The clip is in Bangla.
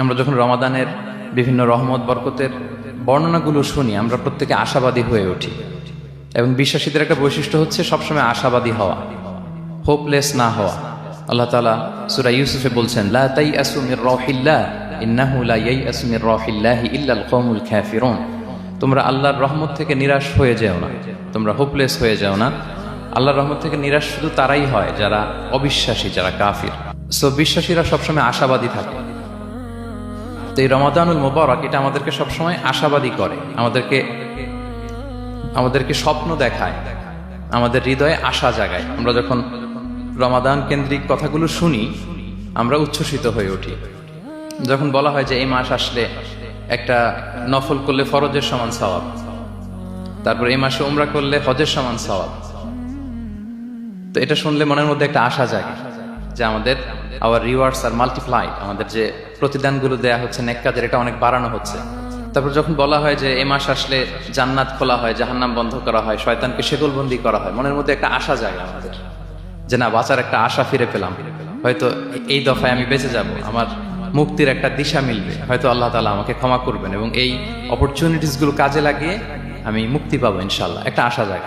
আমরা যখন রমাদানের বিভিন্ন রহমত বরকতের বর্ণনাগুলো শুনি, আমরা প্রত্যেকে আশাবাদী হয়ে উঠি। এবং বিশ্বাসীদের একটা বৈশিষ্ট্য হচ্ছে সবসময় আশাবাদী হওয়া, হোপলেস না হওয়া। আল্লাহ তাআলা সূরা ইউসুফে বলছেন, লা তাইয়াসু মির রাহিল্লাহ ইন্নাহু লা ইয়াইয়াসু মির রাহিল্লাহি ইল্লাল কওমুল কাফিরুন। তোমরা আল্লাহর রহমত থেকে নিরাশ হয়ে যেও না, তোমরা হোপলেস হয়ে যাও না। আল্লাহর রহমত থেকে নিরাশ শুধু তারাই হয় যারা অবিশ্বাসী, যারা কাফির। সো বিশ্বাসীরা সবসময় আশাবাদী থাকে। তো এই রমাদানুল মুবারক এটা আমাদেরকে সবসময় আশাবাদী করে, আমাদেরকে স্বপ্ন দেখায়, আমাদের হৃদয়ে আশা জাগায়। আমরা যখন রমাদান কেন্দ্রিক কথাগুলো শুনি আমরা উচ্ছ্বসিত হয়ে উঠি। যখন বলা হয় যে এই মাস আসলে একটা নফল করলে ফরজের সমান সওয়াব, তারপর এই মাসে উমরা করলে হজের সমান সওয়াব, তো এটা শুনলে মনের মধ্যে একটা আশা জাগে যে আমাদের আওয়ার রিওয়ার্ডস আর মাল্টিপ্লাইড, আমাদের যে প্রতিদানগুলো দেয়া হচ্ছে নেক কাজের, এটা অনেক বাড়ানো হচ্ছে। তারপর যখন বলা হয় যে এই মাস আসলে জান্নাত খোলা হয়, জাহান্নাম বন্ধ করা হয়, শয়তানকে শেকলবন্দি করা হয়, মনের মধ্যে একটা আশা জাগে আমাদের যে না, বাঁচার একটা আশা ফিরে পেলাম, হয়তো এই দফায় আমি বেঁচে যাব, আমার মুক্তির একটা দিশা মিলবে, হয়তো আল্লাহ তাআলা আমাকে ক্ষমা করবেন এবং এই অপরচুনিটিসগুলো কাজে লাগিয়ে আমি মুক্তি পাবো ইনশাআল্লাহ, একটা আশা জাগে।